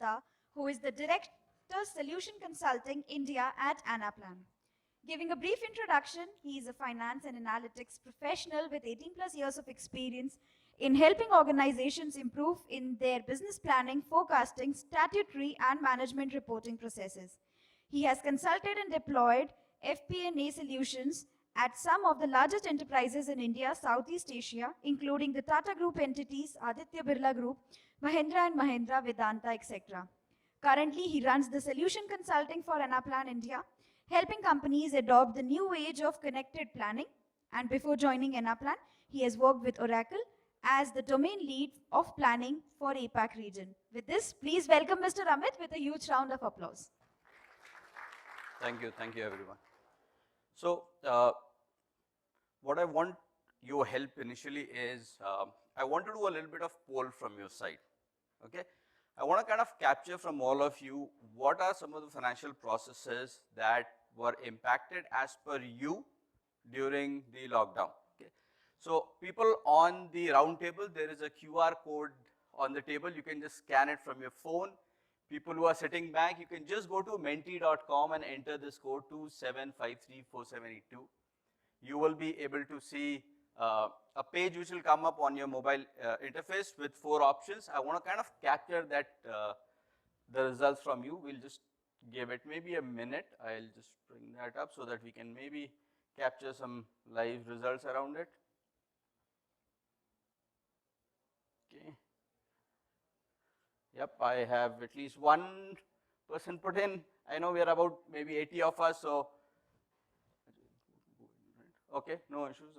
Gupta, who is the Director Solution Consulting India at Anaplan. Giving a brief introduction, he is a finance and analytics professional with 18 plus years of experience in helping organizations improve in their business planning, forecasting, statutory, and management reporting processes. He has consulted and deployed FP&A solutions at some of the largest enterprises in India, Southeast Asia, including the Tata Group entities, 𝗘𝗱𝗏 Birla Group, Mahindra and Mahindra, Vedanta, etc. Currently, he runs the solution consulting for Anaplan India, helping companies adopt the new age of connected planning. And before joining Anaplan, he has worked with Oracle as the domain lead of planning for APAC region. With this, please welcome Mr. Amit with a huge round of applause. Thank you everyone. So, what I want your help initially is, I want to do a little bit of poll from your side, okay? I want to kind of capture from all of you, what are some of the financial processes that were impacted as per you during the lockdown, okay? So, people on the round table, there is a QR code on the table, you can just scan it from your phone. People who are sitting back, you can just go to menti.com and enter this code 27534782. You will be able to see a page which will come up on your mobile interface with 4 options. I want to kind of capture that, the results from you. We'll just give it maybe a minute. I'll just bring that up so that we can maybe capture some live results around it. Okay. Yep, I have at least one person put in. I know we are about maybe 80 of us, so okay, no issues.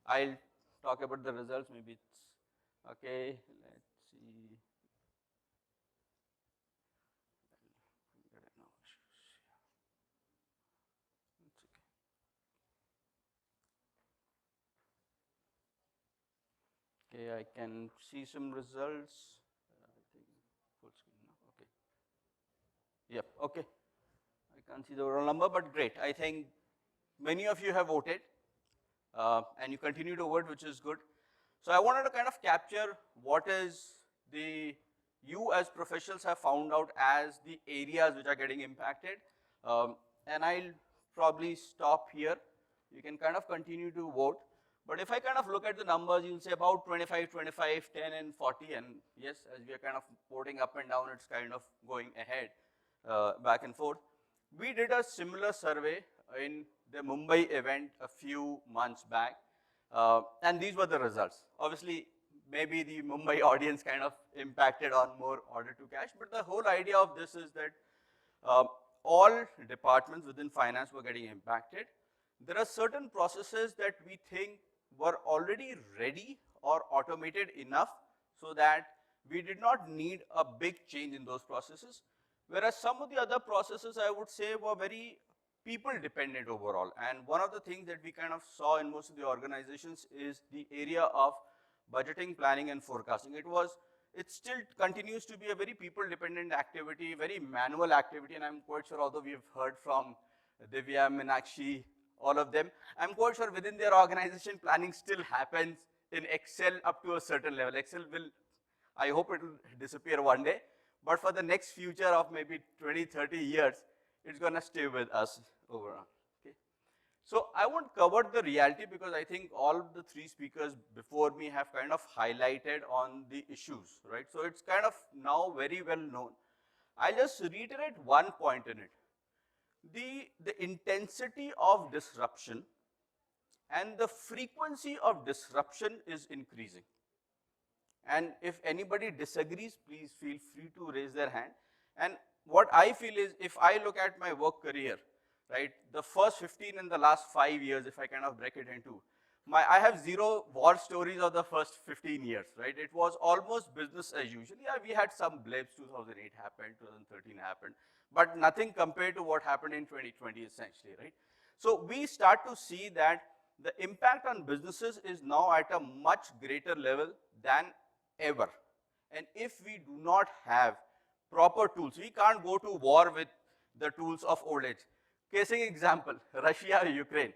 I'll talk about the results. Maybe it's okay. Let's see. No issues. It's okay. Okay, I can see some results. Full screen now. Okay. Yep. Okay. I can't see the overall number, but great. I think many of you have voted, and you continue to vote, which is good. So I wanted to kind of capture what is you as professionals have found out as the areas which are getting impacted, and I'll probably stop here. You can kind of continue to vote. But if I kind of look at the numbers, you'll say about 25, 25, 10 and 40, and yes, as we are kind of voting up and down, it's kind of going ahead, back and forth. We did a similar survey in the Mumbai event a few months back, and these were the results. Obviously, maybe the Mumbai audience kind of impacted on more order to cash, but the whole idea of this is that all departments within finance were getting impacted. There are certain processes that we think were already ready or automated enough so that we did not need a big change in those processes, whereas some of the other processes, I would say, were very people dependent overall. And one of the things that we kind of saw in most of the organizations is the area of budgeting, planning and forecasting. It still continues to be a very people dependent activity, very manual activity, and I'm quite sure, although we've heard from Divya, Meenakshi, all of them, I'm quite sure within their organization, planning still happens in Excel up to a certain level. Excel will, I hope it will disappear one day, but for the next future of maybe 20, 30 years, it's going to stay with us overall. Okay. So I won't cover the reality because I think all the 3 speakers before me have kind of highlighted on the issues, right? So it's kind of now very well known. I'll just reiterate one point in it. The intensity of disruption and the frequency of disruption is increasing. And if anybody disagrees, please feel free to raise their hand. And what I feel is, if I look at my work career, right, the first 15 and the last 5 years, if I kind of break it into, I have 0 war stories of the first 15 years, right? It was almost business as usual. Yeah, we had some blips, 2008 happened, 2013 happened, but nothing compared to what happened in 2020 essentially, right? So we start to see that the impact on businesses is now at a much greater level than ever. And if we do not have proper tools, we can't go to war with the tools of old age. Case in example, Russia, Ukraine.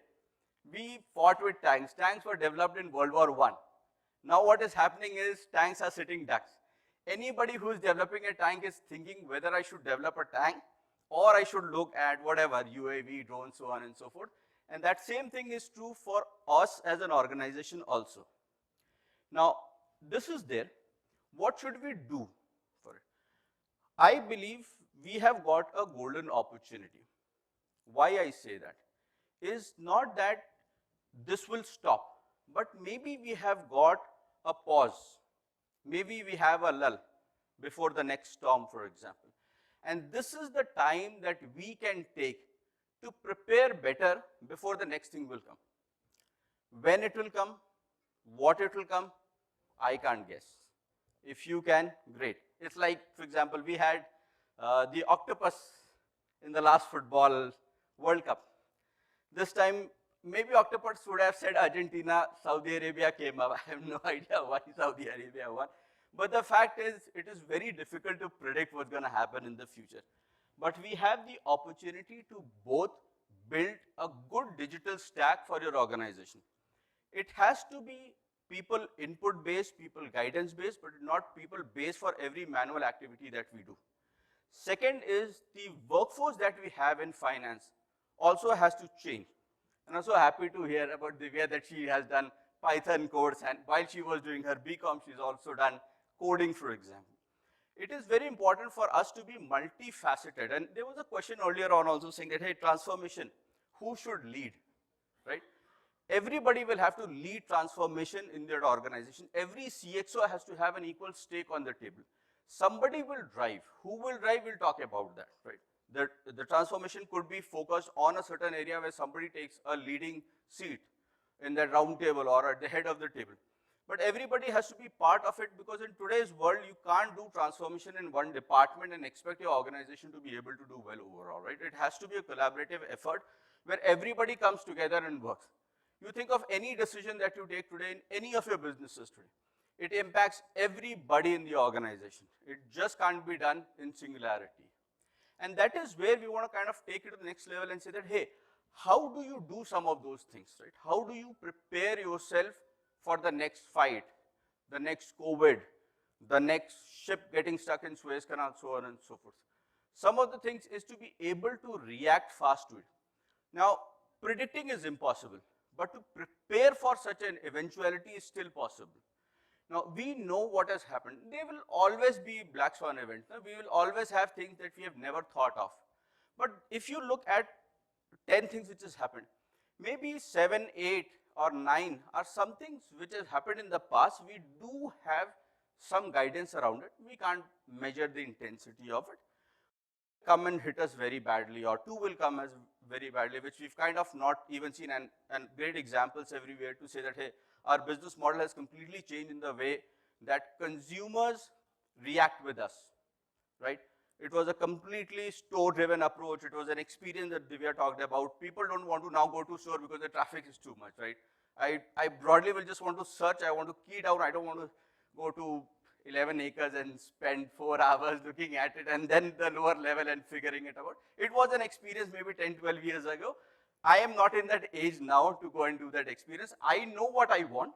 We fought with tanks. Tanks were developed in World War I. Now what is happening is tanks are sitting ducks. anybody who is developing a tank is thinking whether I should develop a tank or I should look at whatever, UAV, drones, so on and so forth. And that same thing is true for us as an organization also. Now, this is there. What should we do for it? I believe we have got a golden opportunity. Why I say that is not that this will stop, but maybe we have got a pause. Maybe we have a lull before the next storm, for example. And this is the time that we can take to prepare better before the next thing will come. When it will come, what it will come, I can't guess. If you can, great. It's like, for example, we had the octopus in the last football World Cup. This time, maybe octopus would have said Argentina, Saudi Arabia came up. I have no idea why Saudi Arabia won. But the fact is, it is very difficult to predict what's going to happen in the future. But we have the opportunity to both build a good digital stack for your organization. It has to be people input based, people guidance based, but not people based for every manual activity that we do. Second is the workforce that we have in finance also has to change. And I'm so happy to hear about Divya that she has done Python course, and while she was doing her BCom, she's also done coding, for example. It is very important for us to be multifaceted. And there was a question earlier on also saying that, hey, transformation, who should lead, right? Everybody will have to lead transformation in their organization. Every CXO has to have an equal stake on the table. Somebody will drive. Who will drive? We'll talk about that, right? The transformation could be focused on a certain area where somebody takes a leading seat in that round table or at the head of the table. But everybody has to be part of it, because in today's world, you can't do transformation in one department and expect your organization to be able to do well overall, right? It has to be a collaborative effort where everybody comes together and works. You think of any decision that you take today in any of your businesses today, it impacts everybody in the organization. It just can't be done in singularity. And that is where we want to kind of take it to the next level and say that, hey, how do you do some of those things, right? How do you prepare yourself for the next fight, the next COVID, the next ship getting stuck in Suez Canal, so on and so forth. Some of the things is to be able to react fast to it. Now, predicting is impossible, but to prepare for such an eventuality is still possible. Now, we know what has happened. There will always be black swan events. We will always have things that we have never thought of. But if you look at 10 things which has happened, maybe 7, 8, or 9 are some things which has happened in the past. We do have some guidance around it. We can't measure the intensity of it. Come and hit us very badly, or 2 will come as very badly, which we've kind of not even seen, and great examples everywhere to say that, hey, our business model has completely changed in the way that consumers react with us, right? It was a completely store-driven approach. It was an experience that Divya talked about. People don't want to now go to store because the traffic is too much, right? I broadly will just want to search. I want to key down. I don't want to go to 11 acres and spend 4 hours looking at it and then the lower level and figuring it out. It was an experience maybe 10, 12 years ago. I am not in that age now to go and do that experience. I know what I want.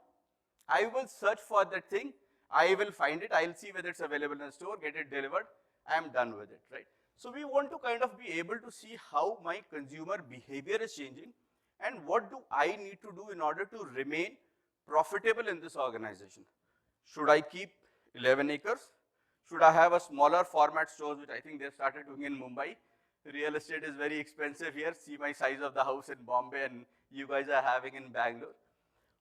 I will search for that thing. I will find it. I'll see whether it's available in the store, get it delivered. I am done with it, right? So we want to kind of be able to see how my consumer behavior is changing and what do I need to do in order to remain profitable in this organization. Should I keep 11 acres? Should I have a smaller format stores, which I think they started doing in Mumbai? Real estate is very expensive here. See my size of the house in Bombay and you guys are having in Bangalore.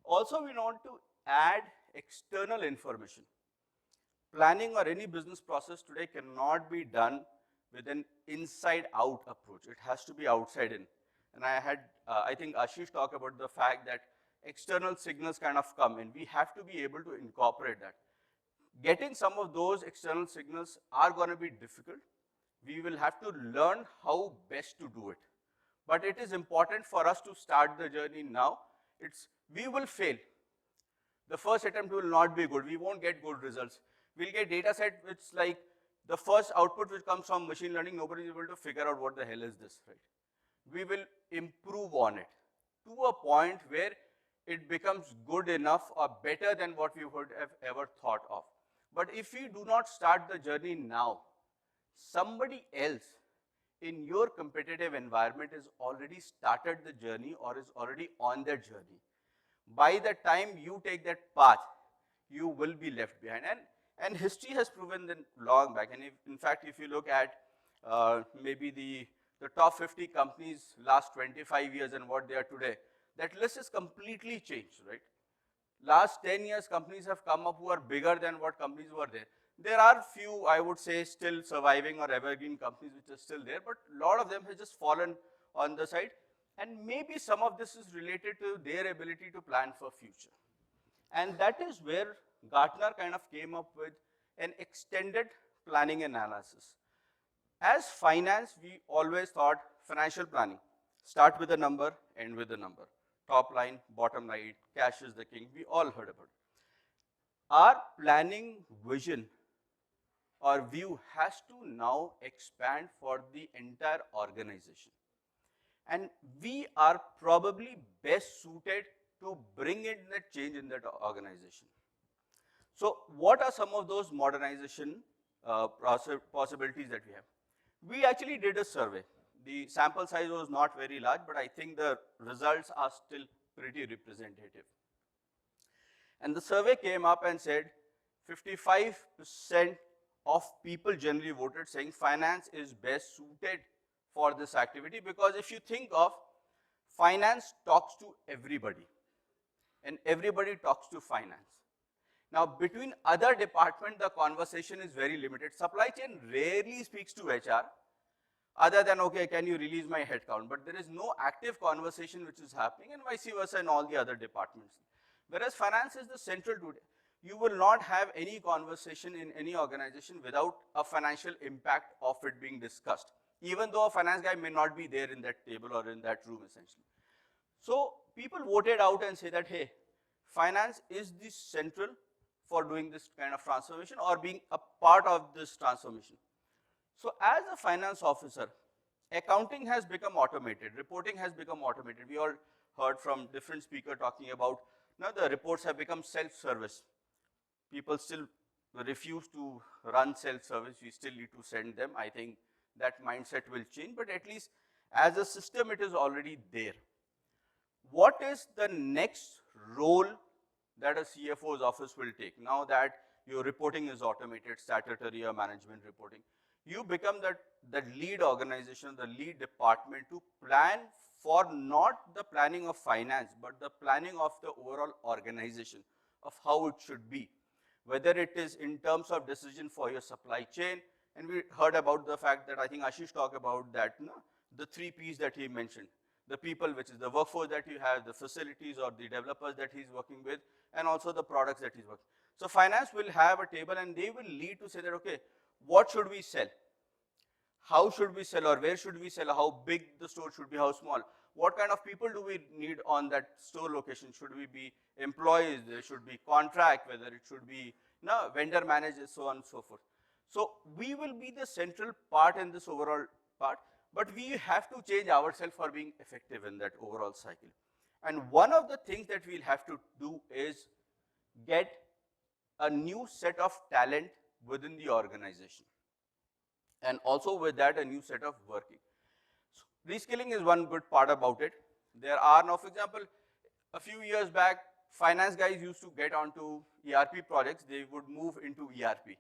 Also, we want to add external information. Planning or any business process today cannot be done with an inside-out approach. It has to be outside in. And I think Ashish talked about the fact that external signals kind of come in. We have to be able to incorporate that. Getting some of those external signals are going to be difficult. We will have to learn how best to do it. But it is important for us to start the journey now. We will fail. The first attempt will not be good. We won't get good results. We'll get data set which like the first output which comes from machine learning, nobody is able to figure out what the hell is this, right? We will improve on it to a point where it becomes good enough or better than what we would have ever thought of. But if we do not start the journey now, somebody else in your competitive environment has already started the journey or is already on that journey. By the time you take that path, you will be left behind. And history has proven that long back. And if, in fact, if you look at maybe the top 50 companies last 25 years and what they are today, that list is completely changed, right? Last 10 years, companies have come up who are bigger than what companies were there. There are few, I would say, still surviving or evergreen companies which are still there, but a lot of them have just fallen on the side. And maybe some of this is related to their ability to plan for future. And that is where Gartner kind of came up with an extended planning analysis. As finance, we always thought financial planning, start with a number, end with a number. Top line, bottom line, cash is the king, we all heard about it. Our planning vision or view has to now expand for the entire organization. And we are probably best suited to bring in that change in that organization. So what are some of those modernization possibilities that we have? We actually did a survey. The sample size was not very large, but I think the results are still pretty representative. And the survey came up and said 55% of people generally voted saying finance is best suited for this activity, because if you think of finance talks to everybody and everybody talks to finance. Now between other departments the conversation is very limited. Supply chain rarely speaks to HR other than, okay, can you release my headcount? But there is no active conversation which is happening, and vice versa in all the other departments. Whereas finance is the central to it. You will not have any conversation in any organization without a financial impact of it being discussed, even though a finance guy may not be there in that table or in that room essentially. So people voted out and say that, hey, finance is the central for doing this kind of transformation or being a part of this transformation. So as a finance officer, accounting has become automated, reporting has become automated. We all heard from different speakers talking about now the reports have become self-service. People still refuse to run self-service, we still need to send them. I think that mindset will change, but at least as a system it is already there. What is the next role that a CFO's office will take? Now that your reporting is automated, statutory or management reporting, you become that lead organization, the lead department to plan for not the planning of finance, but the planning of the overall organization of how it should be. Whether it is in terms of decision for your supply chain, and we heard about the fact that I think Ashish talked about that, the 3 Ps that he mentioned. The people, which is the workforce that you have, the facilities or the developers that he's working with, and also the products that he's working. So finance will have a table and they will lead to say that, okay, what should we sell? How should we sell, or where should we sell? How big the store should be, how small? What kind of people do we need on that store location? Should we be employees? There should be contract, whether it should be vendor managers, so on and so forth. So we will be the central part in this overall part, but we have to change ourselves for being effective in that overall cycle. And one of the things that we'll have to do is get a new set of talent within the organization. And also with that, a new set of working. So reskilling is one good part about it. There are now, for example, a few years back, finance guys used to get onto ERP projects, they would move into ERP.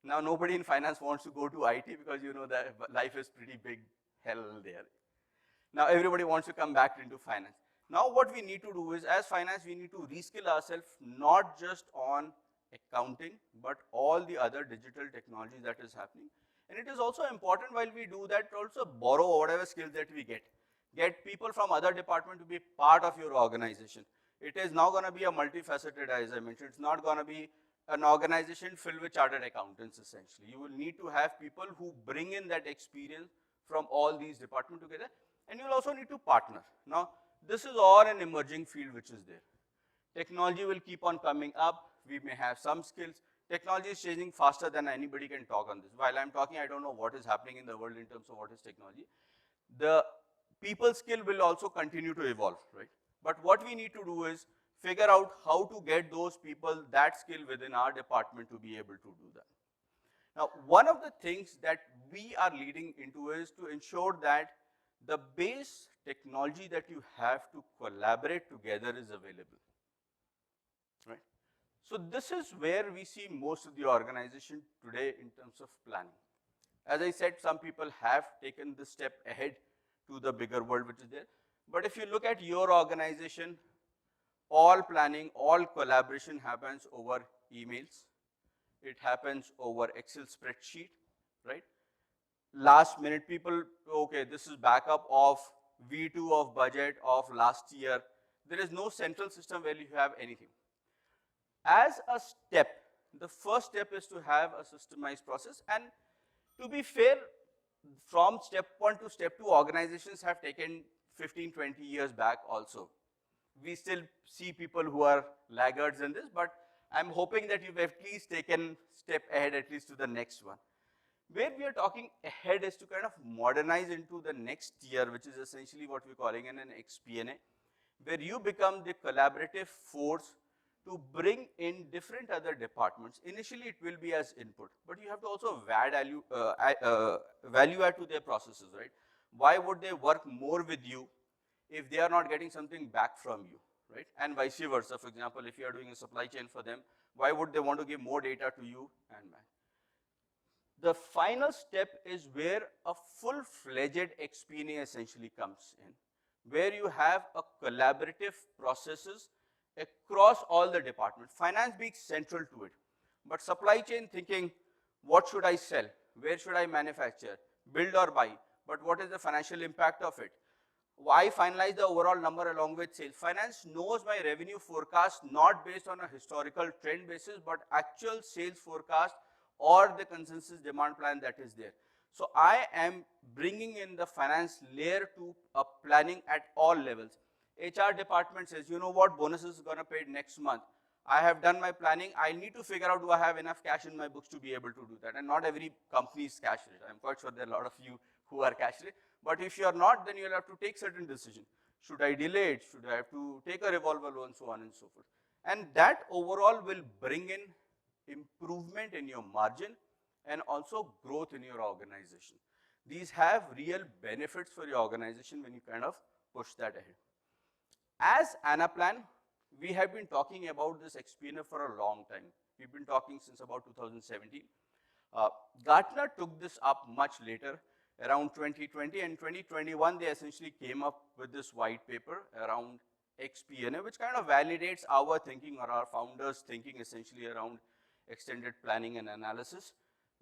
Now nobody in finance wants to go to IT because you know that life is pretty big hell there. Now everybody wants to come back into finance. Now what we need to do is, as finance, we need to reskill ourselves not just on accounting, but all the other digital technologies that is happening. And it is also important while we do that to also borrow whatever skills that we get. Get people from other departments to be part of your organization. It is now going to be a multifaceted, as I mentioned. It's not going to be an organization filled with chartered accountants essentially. You will need to have people who bring in that experience from all these departments together, and you will also need to partner. Now, this is all an emerging field which is there. Technology will keep on coming up. We may have some skills. Technology is changing faster than anybody can talk on this. While I'm talking, I don't know what is happening in the world in terms of what is technology. The people skill will also continue to evolve, right? But what we need to do is figure out how to get those people that skill within our department to be able to do that. Now, one of the things that we are leading into is to ensure that the base technology that you have to collaborate together is available, right? So this is where we see most of the organization today in terms of planning. As I said, some people have taken this step ahead to the bigger world which is there. But if you look at your organization, all planning, all collaboration happens over emails. It happens over Excel spreadsheet, right? Last minute people, okay, this is backup of V2 of budget of last year. There is no central system where you have anything. As a step, the first step is to have a systemized process, and to be fair, from step 1 to step 2, organizations have taken 15, 20 years back also. We still see people who are laggards in this, but I'm hoping that you've at least taken step ahead, at least to the next one. Where we are talking ahead is to kind of modernize into the next tier, which is essentially what we're calling an 𝗘𝗍𝗔, where you become the collaborative force to bring in different other departments. Initially, it will be as input, but you have to also value add to their processes, right? Why would they work more with you if they are not getting something back from you, right? And vice versa. For example, if you are doing a supply chain for them, why would they want to give more data to you and back? The final step is where a full-fledged 𝗘𝗍𝗔 essentially comes in, where you have a collaborative processes across all the departments. Finance being central to it, but supply chain thinking, what should I sell? Where should I manufacture? Build or buy? But what is the financial impact of it? Why finalize the overall number along with sales? Finance knows my revenue forecast not based on a historical trend basis, but actual sales forecast or the consensus demand plan that is there. So I am bringing in the finance layer to a planning at all levels. HR department says, you know what, bonuses is going to pay next month. I have done my planning. I need to figure out, do I have enough cash in my books to be able to do that? And not every company is cash rich. I'm quite sure there are a lot of you who are cash rich. But if you are not, then you'll have to take certain decisions. Should I delay it? Should I have to take a revolver loan, so on and so forth? And that overall will bring in improvement in your margin and also growth in your organization. These have real benefits for your organization when you kind of push that ahead. As Anaplan, we have been talking about this 𝗘𝗍𝗔 for a long time. We've been talking since about 2017. Gartner took this up much later, around 2020, and 2021 they essentially came up with this white paper around 𝗘𝗍𝗔, which kind of validates our thinking or our founders' thinking essentially around extended planning and analysis,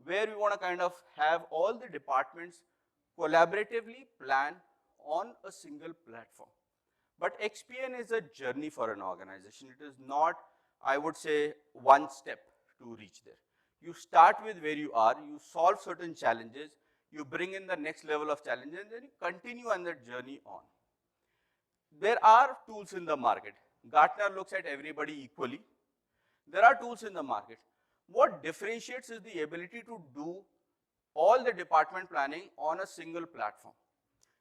where we want to kind of have all the departments collaboratively plan on a single platform. But 𝗘𝗍𝗔 is a journey for an organization. It is not, I would say, one step to reach there. You start with where you are, you solve certain challenges, you bring in the next level of challenge, and then you continue on that journey on. There are tools in the market. Gartner looks at everybody equally. There are tools in the market. What differentiates is the ability to do all the department planning on a single platform.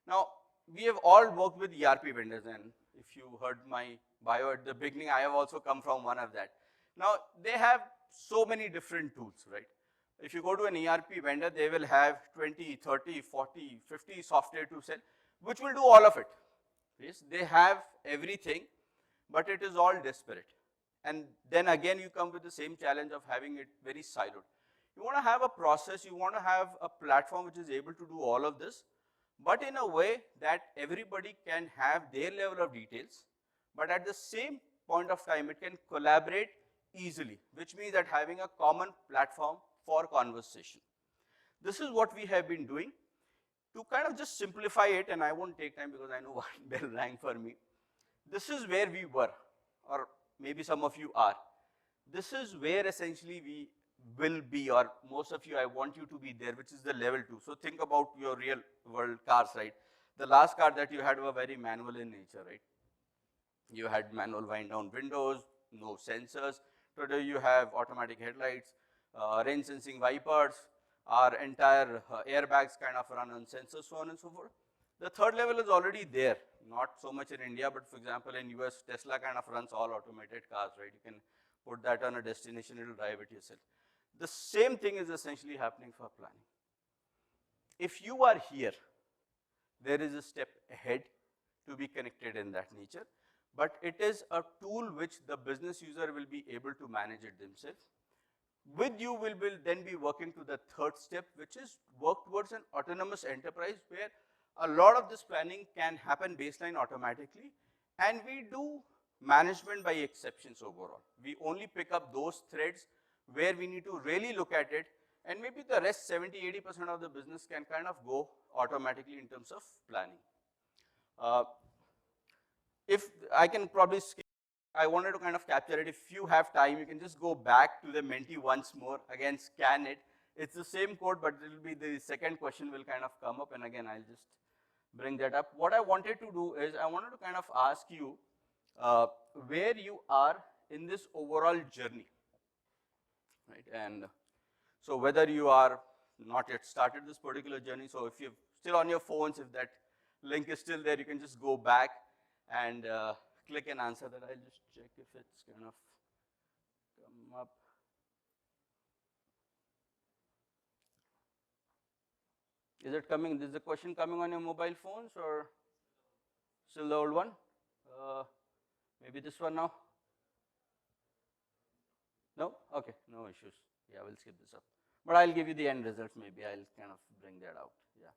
Now, we have all worked with ERP vendors, and if you heard my bio at the beginning, I have also come from one of that. Now, they have so many different tools, right? If you go to an ERP vendor, they will have 20, 30, 40, 50 software to sell, which will do all of it. Yes, they have everything, but it is all disparate. And then again, you come with the same challenge of having it very siloed. You want to have a process, you want to have a platform which is able to do all of this, but in a way that everybody can have their level of details, but at the same point of time, it can collaborate easily, which means that having a common platform for conversation. This is what we have been doing to kind of just simplify it, and I won't take time because I know one bell rang for me. This is where we were, or maybe some of you are. This is where essentially we will be, or most of you, I want you to be there, which is the level 2. So think about your real world cars, right? The last car that you had were very manual in nature, right? You had manual wind down windows, no sensors. Today you have automatic headlights, rain sensing wipers, our entire airbags kind of run on sensors, so on and so forth. The third level is already there. not so much in India, but for example in US, Tesla kind of runs all automated cars, right? You can put that on a destination, it will drive it yourself. The same thing is essentially happening for planning. If you are here, there is a step ahead to be connected in that nature, but it is a tool which the business user will be able to manage it themselves. With you, will then be working to the third step, which is work towards an autonomous enterprise where a lot of this planning can happen baseline automatically, and we do management by exceptions overall. We only pick up those threads where we need to really look at it, and maybe the rest 70–80% of the business can kind of go automatically in terms of planning. If I can probably skip, I wanted to kind of capture it. If you have time, you can just go back to the Menti once more, again scan it. It's the same code, but it will be the second question will kind of come up, and again I'll just bring that up. What I wanted to do is I wanted to kind of ask you where you are in this overall journey, right? And so whether you are not yet started this particular journey, so if you're still on your phones, if that link is still there, you can just go back and click and answer that. I'll just check if it's kind of come up. Is it coming? Is the question coming on your mobile phones or still the old one? Maybe this one now? No? Okay, no issues. Yeah, we'll skip this up. But I'll give you the end results, maybe I'll kind of bring that out, yeah.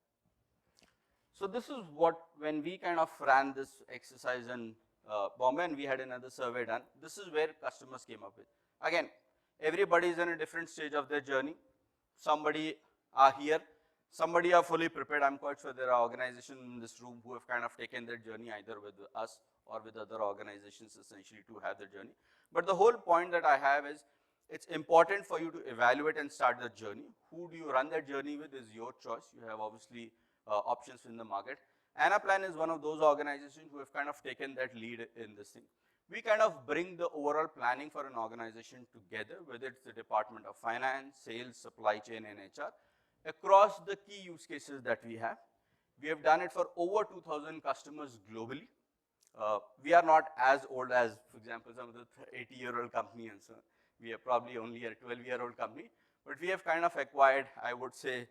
So this is what, when we kind of ran this exercise in Bombay and we had another survey done, this is where customers came up with. Again, everybody is in a different stage of their journey. Somebody are here, somebody are fully prepared. I'm quite sure there are organizations in this room who have kind of taken their journey either with us or with other organizations essentially to have their journey. But the whole point that I have is, it's important for you to evaluate and start the journey. Who do you run that journey with is your choice. You have obviously options in the market. Anaplan is one of those organizations who have kind of taken that lead in this thing. We kind of bring the overall planning for an organization together, whether it's the Department of Finance, Sales, Supply Chain, and HR, across the key use cases that we have. We have done it for over 2,000 customers globally. We are not as old as, for example, some of the 80-year-old company and so on. We are probably only a 12-year-old company, but we have kind of acquired, I would say,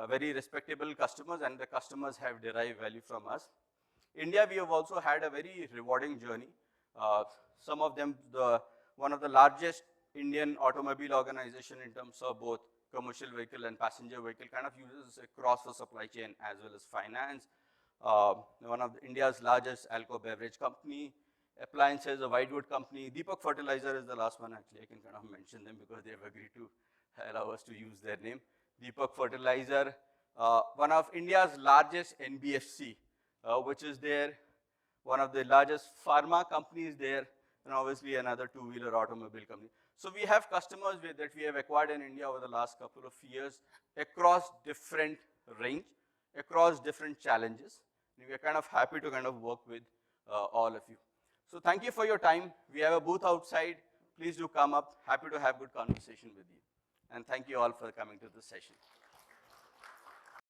very respectable customers, and the customers have derived value from us. India, we have also had a very rewarding journey. Some of them, one of the largest Indian automobile organization in terms of both commercial vehicle and passenger vehicle kind of uses across the supply chain as well as finance. One of India's largest alcohol beverage company, appliances, a whitewood company. 𝗕𝗍𝗏 Fertilizer is the last one, actually. I can kind of mention them because they have agreed to allow us to use their name. 𝗕𝗍𝗏 Fertilizer, one of India's largest NBFC, which is there, one of the largest pharma companies there, and obviously another two-wheeler automobile company. So we have customers that we have acquired in India over the last couple of years across different range, across different challenges. And we are kind of happy to kind of work with all of you. So thank you for your time. We have a booth outside. Please do come up. Happy to have good conversation with you. And thank you all for coming to this session.